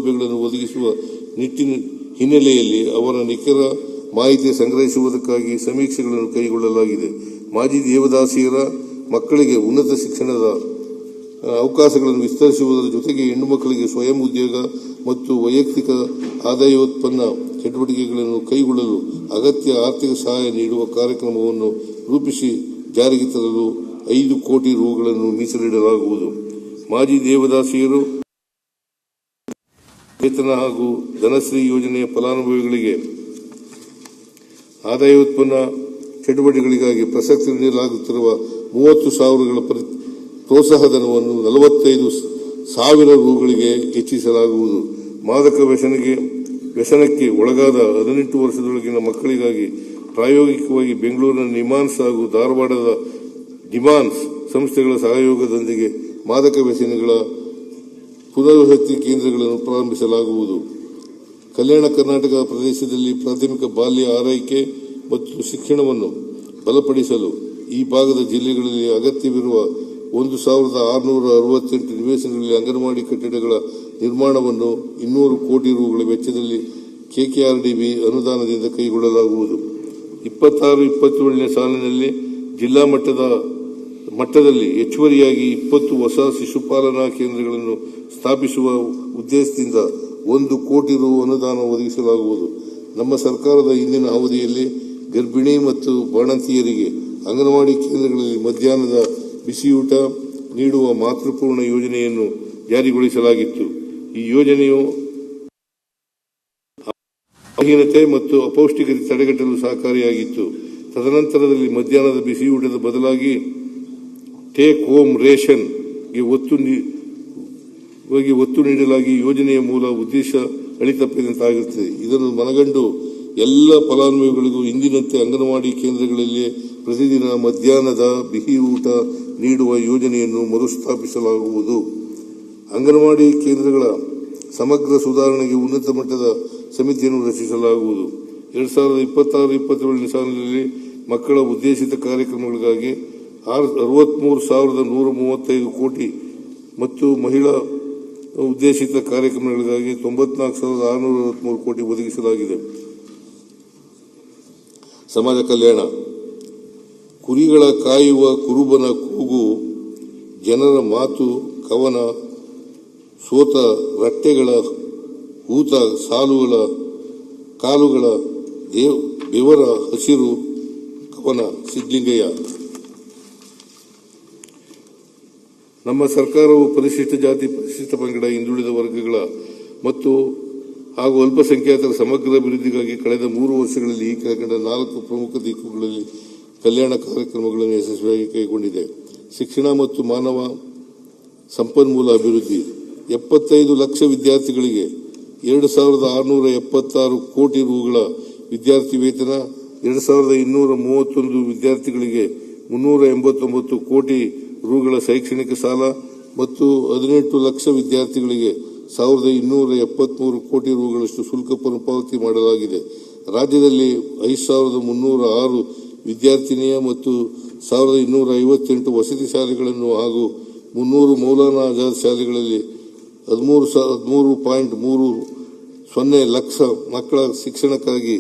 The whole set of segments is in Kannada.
ಸೌಲಭ್ಯಗಳನ್ನು ಒದಗಿಸುವ ಹಿನ್ನೆಲೆಯಲ್ಲಿ ಅವರ ನಿಖರ ಮಾಹಿತಿ ಸಂಗ್ರಹಿಸುವುದಕ್ಕಾಗಿ ಸಮೀಕ್ಷೆಗಳನ್ನು ಕೈಗೊಳ್ಳಲಾಗಿದೆ. ಮಾಜಿ ದೇವದಾಸಿಯರ ಮಕ್ಕಳಿಗೆ ಉನ್ನತ ಶಿಕ್ಷಣದ ಅವಕಾಶಗಳನ್ನು ವಿಸ್ತರಿಸುವುದರ ಜೊತೆಗೆ ಹೆಣ್ಣು ಮಕ್ಕಳಿಗೆ ಸ್ವಯಂ ಉದ್ಯೋಗ ಮತ್ತು ವೈಯಕ್ತಿಕ ಆದಾಯೋತ್ಪನ್ನ ಚಟುವಟಿಕೆಗಳನ್ನು ಕೈಗೊಳ್ಳಲು ಅಗತ್ಯ ಆರ್ಥಿಕ ಸಹಾಯ ನೀಡುವ ಕಾರ್ಯಕ್ರಮವನ್ನು ರೂಪಿಸಿ ಜಾರಿಗೆ ತರಲು 5 ಕೋಟಿ ರುಗಳನ್ನು ಮೀಸಲಿಡಲಾಗುವುದು. ಮಾಜಿ ದೇವದಾಸಿಯರು ವೇತನ ಹಾಗೂ ಧನಶ್ರೀ ಯೋಜನೆಯ ಫಲಾನುಭವಿಗಳಿಗೆ ಆದಾಯೋತ್ಪನ್ನ ಚಟುವಟಿಕೆಗಳಿಗಾಗಿ ಪ್ರಸಕ್ತಿ ನೀಡಲಾಗುತ್ತಿರುವ 30,000 ಪ್ರೋತ್ಸಾಹಧನವನ್ನು 45,000 ರುಗಳಿಗೆ ಹೆಚ್ಚಿಸಲಾಗುವುದು. ಮಾದಕ ವ್ಯಸನಕ್ಕೆ ಒಳಗಾದ 18 ವರ್ಷದೊಳಗಿನ ಮಕ್ಕಳಿಗಾಗಿ ಪ್ರಾಯೋಗಿಕವಾಗಿ ಬೆಂಗಳೂರಿನ ನಿಮಾನ್ಸ್ ಹಾಗೂ ಧಾರವಾಡದ ಡಿಮಾನ್ಸ್ ಸಂಸ್ಥೆಗಳ ಸಹಯೋಗದೊಂದಿಗೆ ಮಾದಕ ವ್ಯಸನಿಗಳ ಪುನರ್ವಸತಿ ಕೇಂದ್ರಗಳನ್ನು ಪ್ರಾರಂಭಿಸಲಾಗುವುದು. ಕಲ್ಯಾಣ ಕರ್ನಾಟಕ ಪ್ರದೇಶದಲ್ಲಿ ಪ್ರಾಥಮಿಕ ಬಾಲ್ಯ ಆರೈಕೆ ಮತ್ತು ಶಿಕ್ಷಣವನ್ನು ಬಲಪಡಿಸಲು ಈ ಭಾಗದ ಜಿಲ್ಲೆಗಳಲ್ಲಿ ಅಗತ್ಯವಿರುವ 1,668 ನಿವೇಶನಗಳಲ್ಲಿ ಅಂಗನವಾಡಿ ಕಟ್ಟಡಗಳ ನಿರ್ಮಾಣವನ್ನು 200 ಕೋಟಿ ರುಗಳ ವೆಚ್ಚದಲ್ಲಿ ಕೆಕೆಆರ್ಡಿಬಿ ಅನುದಾನದಿಂದ ಕೈಗೊಳ್ಳಲಾಗುವುದು. 26-27ನೇ ಸಾಲಿನಲ್ಲಿ ಜಿಲ್ಲಾ ಮಟ್ಟದಲ್ಲಿ ಹೆಚ್ಚುವರಿಯಾಗಿ 20 ಹೊಸ ಶಿಶುಪಾಲನಾ ಕೇಂದ್ರಗಳನ್ನು ಸ್ಥಾಪಿಸುವ ಉದ್ದೇಶದಿಂದ 1 ಕೋಟಿ ರು ಅನುದಾನ ಒದಗಿಸಲಾಗುವುದು. ನಮ್ಮ ಸರ್ಕಾರದ ಹಿಂದಿನ ಅವಧಿಯಲ್ಲಿ ಗರ್ಭಿಣಿ ಮತ್ತು ಬಾಣಂತಿಯರಿಗೆ ಅಂಗನವಾಡಿ ಕೇಂದ್ರಗಳಲ್ಲಿ ಮಧ್ಯಾಹ್ನದ ಬಿಸಿಯೂಟ ನೀಡುವ ಮಾತೃಪೂರ್ಣ ಯೋಜನೆಯನ್ನು ಜಾರಿಗೊಳಿಸಲಾಗಿತ್ತು. ಈ ಯೋಜನೆಯು ಅಹೀನತೆ ಮತ್ತು ಅಪೌಷ್ಟಿಕತೆ ತಡೆಗಟ್ಟಲು ಸಹಕಾರಿಯಾಗಿತ್ತು. ತದನಂತರದಲ್ಲಿ ಮಧ್ಯಾಹ್ನದ ಬಿಸಿಯೂಟದ ಬದಲಾಗಿ ಟೇಕ್ ಹೋಮ್ ರೇಷನ್ಗೆ ಒತ್ತು ನೀಡಲಾಗಿ ಯೋಜನೆಯ ಮೂಲ ಉದ್ದೇಶ ಅಳಿತಪ್ಪಿದಂತಾಗುತ್ತದೆ. ಇದನ್ನು ಮನಗಂಡು ಎಲ್ಲ ಫಲಾನುಭವಿಗಳಿಗೂ ಇಂದಿನಂತೆ ಅಂಗನವಾಡಿ ಕೇಂದ್ರಗಳಲ್ಲಿ ಪ್ರತಿದಿನ ಮಧ್ಯಾಹ್ನದ ಬಿಸಿ ಊಟ ನೀಡುವ ಯೋಜನೆಯನ್ನು ಮರುಸ್ಥಾಪಿಸಲಾಗುವುದು. ಅಂಗನವಾಡಿ ಕೇಂದ್ರಗಳ ಸಮಗ್ರ ಸುಧಾರಣೆಗೆ ಉನ್ನತ ಮಟ್ಟದ ಸಮಿತಿಯನ್ನು ರಚಿಸಲಾಗುವುದು. 2026-27ನೇ ಸಾಲಿನಲ್ಲಿ ಮಕ್ಕಳ ಉದ್ದೇಶಿತ ಕಾರ್ಯಕ್ರಮಗಳಿಗಾಗಿ 63,135 ಕೋಟಿ ಮತ್ತು ಮಹಿಳಾ ಉದ್ದೇಶಿತ ಕಾರ್ಯಕ್ರಮಗಳಿಗಾಗಿ 94,663 ಕೋಟಿ ಒದಗಿಸಲಾಗಿದೆ. ಸಮಾಜ ಕಲ್ಯಾಣ. ಕುರಿಗಳ ಕಾಯುವ ಕುರುಬನ ಕೂಗು, ಜನರ ಮಾತು, ಕವನ, ಸೋತ ರಟ್ಟೆಗಳ ಊತ, ಕಾಲುಗಳ ಬೆವರ ಹಸಿರು ಕವನ. ಸಿದ್ಲಿಂಗಯ್ಯ. ನಮ್ಮ ಸರ್ಕಾರವು ಪರಿಶಿಷ್ಟ ಜಾತಿ, ಪರಿಶಿಷ್ಟ ಪಂಗಡ, ಹಿಂದುಳಿದ ವರ್ಗಗಳ ಮತ್ತು ಹಾಗೂ ಅಲ್ಪಸಂಖ್ಯಾತರ ಸಮಗ್ರ ಅಭಿವೃದ್ಧಿಗಾಗಿ ಕಳೆದ 3 ವರ್ಷಗಳಲ್ಲಿ ಈ ಕೆಳಕಂಡ 4 ಪ್ರಮುಖ ದಿಕ್ಕುಗಳಲ್ಲಿ ಕಲ್ಯಾಣ ಕಾರ್ಯಕ್ರಮಗಳನ್ನು ಯಶಸ್ವಿಯಾಗಿ ಕೈಗೊಂಡಿದೆ. ಶಿಕ್ಷಣ ಮತ್ತು ಮಾನವ ಸಂಪನ್ಮೂಲ ಅಭಿವೃದ್ಧಿ. 75 ಲಕ್ಷ ವಿದ್ಯಾರ್ಥಿಗಳಿಗೆ 2,676 ಕೋಟಿ ರುಗಳ ವಿದ್ಯಾರ್ಥಿ ವೇತನ, 2,231 ವಿದ್ಯಾರ್ಥಿಗಳಿಗೆ 389 ಕೋಟಿ ರುಗಳ ಶೈಕ್ಷಣಿಕ ಸಾಲ ಮತ್ತು 18 ಲಕ್ಷ ವಿದ್ಯಾರ್ಥಿಗಳಿಗೆ 1,273 ಕೋಟಿ ರುಗಳಷ್ಟು ಶುಲ್ಕ ಪಾವತಿ ಮಾಡಲಾಗಿದೆ. ರಾಜ್ಯದಲ್ಲಿ 5,306 ವಿದ್ಯಾರ್ಥಿನಿಯ ಮತ್ತು 1,258 ವಸತಿ ಶಾಲೆಗಳನ್ನು ಹಾಗೂ 300 ಮೌಲಾನಾ ಆಜಾದ್ ಶಾಲೆಗಳಲ್ಲಿ 13.30 ಲಕ್ಷ ಮಕ್ಕಳ ಶಿಕ್ಷಣಕ್ಕಾಗಿ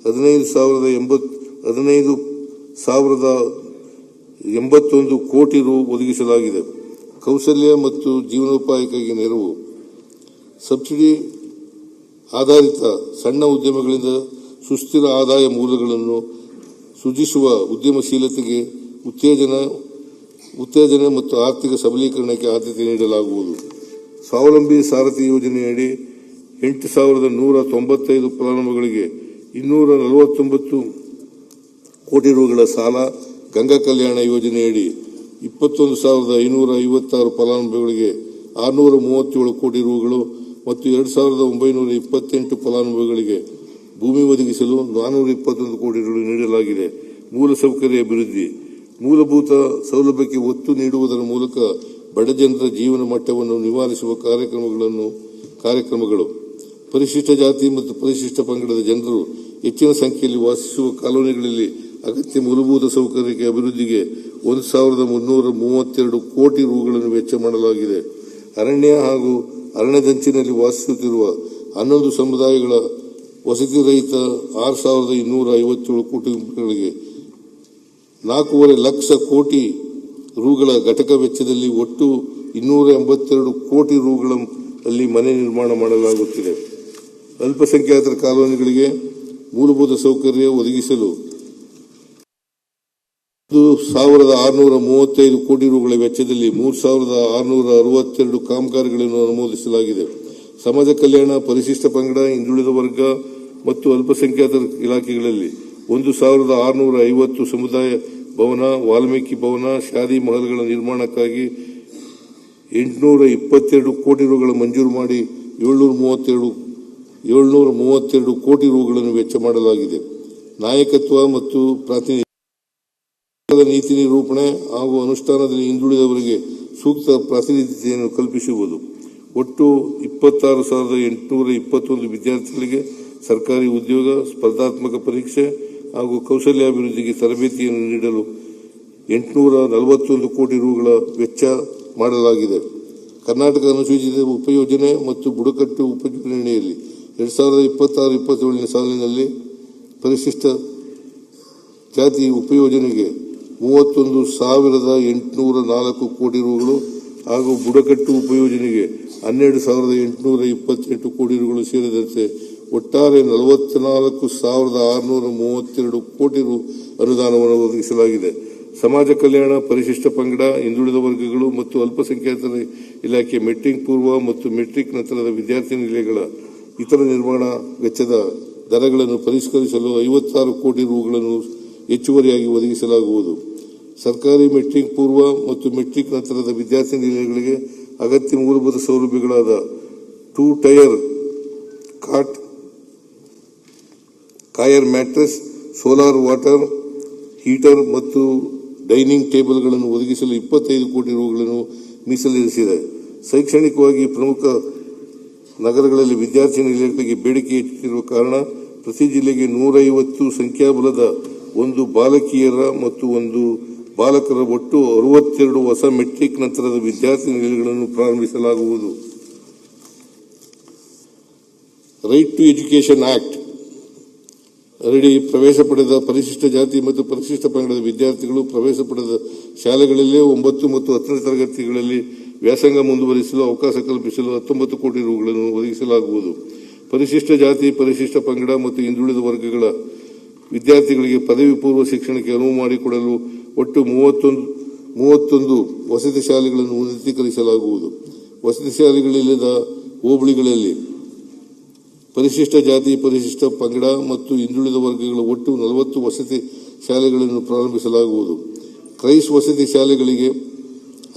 15,081 ಕೋಟಿ ರು ಒದಗಿಸಲಾಗಿದೆ. ಕೌಶಲ್ಯ ಮತ್ತು ಜೀವನೋಪಾಯಕ್ಕಾಗಿ ನೆರವು. ಸಬ್ಸಿಡಿ ಆಧಾರಿತ ಸಣ್ಣ ಉದ್ಯಮಗಳಿಂದ ಸುಸ್ಥಿರ ಆದಾಯ ಮೂಲಗಳನ್ನು ಸೃಜಿಸುವ ಉದ್ಯಮಶೀಲತೆಗೆ ಉತ್ತೇಜನ ಮತ್ತು ಆರ್ಥಿಕ ಸಬಲೀಕರಣಕ್ಕೆ ಆದ್ಯತೆ ನೀಡಲಾಗುವುದು. ಸ್ವಾವಲಂಬಿ ಸಾರಥಿ ಯೋಜನೆಯಡಿ 8,195 ಫಲಾನುಭವಿಗಳಿಗೆ 249 ಕೋಟಿ ರುಗಳ ಸಾಲ. ಗಂಗಾ ಕಲ್ಯಾಣ ಯೋಜನೆಯಡಿ 21,556 ಫಲಾನುಭವಿಗಳಿಗೆ 637 ಕೋಟಿ ರುಗಳು ಮತ್ತು 2,928 ಫಲಾನುಭವಿಗಳಿಗೆ ಭೂಮಿ ಒದಗಿಸಲು 421 ಕೋಟಿ ರು ನೀಡಲಾಗಿದೆ. ಮೂಲಸೌಕರ್ಯ ಅಭಿವೃದ್ಧಿ. ಮೂಲಭೂತ ಸೌಲಭ್ಯಕ್ಕೆ ಒತ್ತು ನೀಡುವುದರ ಮೂಲಕ ಬಡಜನರ ಜೀವನ ಮಟ್ಟವನ್ನು ನಿವಾರಿಸುವ ಕಾರ್ಯಕ್ರಮಗಳು. ಪರಿಶಿಷ್ಟ ಜಾತಿ ಮತ್ತು ಪರಿಶಿಷ್ಟ ಪಂಗಡದ ಜನರು ಹೆಚ್ಚಿನ ಸಂಖ್ಯೆಯಲ್ಲಿ ವಾಸಿಸುವ ಕಾಲೋನಿಗಳಲ್ಲಿ ಅಗತ್ಯ ಮೂಲಭೂತ ಸೌಕರ್ಯಕ್ಕೆ ಅಭಿವೃದ್ಧಿಗೆ 1,332 ಕೋಟಿ ರುಗಳನ್ನು ವೆಚ್ಚ ಮಾಡಲಾಗಿದೆ. ಅರಣ್ಯ ಹಾಗೂ ಅರಣ್ಯದಂಚಿನಲ್ಲಿ ವಾಸಿಸುತ್ತಿರುವ 11 ಸಮುದಾಯಗಳ ವಸತಿ ರಹಿತ 6,257 ಕೋಟಿ ರೂಪಾಯಿಗಳಿಗೆ 4.5 ಲಕ್ಷ ಕೋಟಿ ರೂಗಳ ಘಟಕ ವೆಚ್ಚದಲ್ಲಿ ಒಟ್ಟು 282 ಕೋಟಿ ರೂಗಳಲ್ಲಿ ಮನೆ ನಿರ್ಮಾಣ ಮಾಡಲಾಗುತ್ತಿದೆ. ಅಲ್ಪಸಂಖ್ಯಾತರ ಕಾಲೋನಿಗಳಿಗೆ ಮೂಲಭೂತ ಸೌಕರ್ಯ ಒದಗಿಸಲು 1,635 ಕೋಟಿ ರೂಗಳ ವೆಚ್ಚದಲ್ಲಿ 3,662 ಕಾಮಗಾರಿಗಳನ್ನು ಅನುಮೋದಿಸಲಾಗಿದೆ. ಸಮಾಜ ಕಲ್ಯಾಣ, ಪರಿಶಿಷ್ಟ ಪಂಗಡ, ಹಿಂದುಳಿದ ವರ್ಗ ಮತ್ತು ಅಲ್ಪಸಂಖ್ಯಾತರ ಇಲಾಖೆಗಳಲ್ಲಿ 1,650 ಸಮುದಾಯ ಭವನ, ವಾಲ್ಮೀಕಿ ಭವನ, ಶಾದಿ ಮಹಲ್ಗಳ ನಿರ್ಮಾಣಕ್ಕಾಗಿ 822 ಕೋಟಿ ರೂಗಳ ಮಂಜೂರು ಮಾಡಿ 732 ಕೋಟಿ ರೂಗಳನ್ನು ವೆಚ್ಚ ಮಾಡಲಾಗಿದೆ. ನಾಯಕತ್ವ ಮತ್ತು ಪ್ರಾತಿನಿಧ್ಯ ನೀತಿ ನಿರೂಪಣೆ ಹಾಗೂ ಅನುಷ್ಠಾನದಲ್ಲಿ ಹಿಂದುಳಿದವರಿಗೆ ಸೂಕ್ತ ಪ್ರಾತಿನಿಧ್ಯತೆಯನ್ನು ಕಲ್ಪಿಸುವುದು. ಒಟ್ಟು 26,821 ವಿದ್ಯಾರ್ಥಿಗಳಿಗೆ ಸರ್ಕಾರಿ ಉದ್ಯೋಗ, ಸ್ಪರ್ಧಾತ್ಮಕ ಪರೀಕ್ಷೆ ಹಾಗೂ ಕೌಶಲ್ಯಾಭಿವೃದ್ಧಿಗೆ ತರಬೇತಿಯನ್ನು ನೀಡಲು 841 ಕೋಟಿ ರೂಗಳ ವೆಚ್ಚ ಮಾಡಲಾಗಿದೆ. ಕರ್ನಾಟಕ ಅನುಸೂಚಿತ ಉಪಯೋಜನೆ ಮತ್ತು ಬುಡಕಟ್ಟು ಉಪಯೋಜನೆಯಲ್ಲಿ 2026-27 ಸಾಲಿನಲ್ಲಿ ಪರಿಶಿಷ್ಟ ಜಾತಿ ಉಪಯೋಜನೆಗೆ 31,804 ಕೋಟಿ ರೂಗಳು ಹಾಗೂ ಬುಡಕಟ್ಟು ಉಪಯೋಜನೆಗೆ 12,828 ಕೋಟಿ ರೂಗಳು ಸೇರಿದಂತೆ ಒಟ್ಟಾರೆ 44,632 ಕೋಟಿ ರು ಅನುದಾನವನ್ನು ಒದಗಿಸಲಾಗಿದೆ. ಸಮಾಜ ಕಲ್ಯಾಣ, ಪರಿಶಿಷ್ಟ ಪಂಗಡ, ಹಿಂದುಳಿದ ವರ್ಗಗಳು ಮತ್ತು ಅಲ್ಪಸಂಖ್ಯಾತರ ಇಲಾಖೆ ಮೆಟ್ರಿಕ್ ಪೂರ್ವ ಮತ್ತು ಮೆಟ್ರಿಕ್ ನಂತರದ ವಿದ್ಯಾರ್ಥಿ ನಿಲಯಗಳ ಇತರ ನಿರ್ವಹಣಾ ವೆಚ್ಚದ ದರಗಳನ್ನು ಪರಿಷ್ಕರಿಸಲು 56 ಕೋಟಿ ರೂಗಳನ್ನು ಹೆಚ್ಚುವರಿಯಾಗಿ ಒದಗಿಸಲಾಗುವುದು. ಸರ್ಕಾರಿ ಮೆಟ್ರಿಕ್ ಪೂರ್ವ ಮತ್ತು ಮೆಟ್ರಿಕ್ ನಂತರದ ವಿದ್ಯಾರ್ಥಿ ನಿಲಯಗಳಿಗೆ ಅಗತ್ಯ ಮೂಲಭೂತ ಸೌಲಭ್ಯಗಳಾದ 2 tier cot, coir mattress, solar water heater ಮತ್ತು ಡೈನಿಂಗ್ ಟೇಬಲ್ಗಳನ್ನು ಒದಗಿಸಲು 25 ಕೋಟಿ ರೂಗಳನ್ನು ಮೀಸಲಿರಿಸಿದೆ. ಶೈಕ್ಷಣಿಕವಾಗಿ ಪ್ರಮುಖ ನಗರಗಳಲ್ಲಿ ವಿದ್ಯಾರ್ಥಿ ನಿಲಯಗಳಿಗೆ ಬೇಡಿಕೆ ಹೆಚ್ಚುತ್ತಿರುವ ಕಾರಣ ಪ್ರತಿ ಜಿಲ್ಲೆಗೆ 150 ಸಂಖ್ಯಾಬಲದ 1 ಬಾಲಕಿಯರ ಮತ್ತು 1 ಬಾಲಕರ ಒಟ್ಟು 62 ಹೊಸ ಮೆಟ್ರಿಕ್ ನಂತರದ ವಿದ್ಯಾರ್ಥಿ ನಿಲಯಗಳನ್ನು ಪ್ರಾರಂಭಿಸಲಾಗುವುದು. ರೈಟ್ ಟು ಎಜುಕೇಷನ್ ಆಕ್ಟ್ ಅಡಿ ಪ್ರವೇಶ ಪಡೆದ ಪರಿಶಿಷ್ಟ ಜಾತಿ ಮತ್ತು ಪರಿಶಿಷ್ಟ ಪಂಗಡದ ವಿದ್ಯಾರ್ಥಿಗಳು ಪ್ರವೇಶ ಪಡೆದ ಶಾಲೆಗಳಲ್ಲೇ 9 ಮತ್ತು 10ನೇ ತರಗತಿಗಳಲ್ಲಿ ವ್ಯಾಸಂಗ ಮುಂದುವರಿಸಲು ಅವಕಾಶ ಕಲ್ಪಿಸಲು 19 ಕೋಟಿ ರೂಗಳನ್ನು ಒದಗಿಸಲಾಗುವುದು. ಪರಿಶಿಷ್ಟ ಜಾತಿ, ಪರಿಶಿಷ್ಟ ಪಂಗಡ ಮತ್ತು ಹಿಂದುಳಿದ ವರ್ಗಗಳ ವಿದ್ಯಾರ್ಥಿಗಳಿಗೆ ಪದವಿ ಪೂರ್ವ ಶಿಕ್ಷಣಕ್ಕೆ ಅನುವು ಮಾಡಿಕೊಡಲು ಒಟ್ಟು 31 ವಸತಿ ಶಾಲೆಗಳನ್ನು ಉನ್ನತೀಕರಿಸಲಾಗುವುದು. ವಸತಿ ಶಾಲೆಗಳಿಲ್ಲದ ಹೋಬಳಿಗಳಲ್ಲಿ ಪರಿಶಿಷ್ಟ ಜಾತಿ, ಪರಿಶಿಷ್ಟ ಪಂಗಡ ಮತ್ತು ಹಿಂದುಳಿದ ವರ್ಗಗಳ ಒಟ್ಟು 40 ವಸತಿ ಶಾಲೆಗಳನ್ನು ಪ್ರಾರಂಭಿಸಲಾಗುವುದು. ಕ್ರೈಸ್ ವಸತಿ ಶಾಲೆಗಳಿಗೆ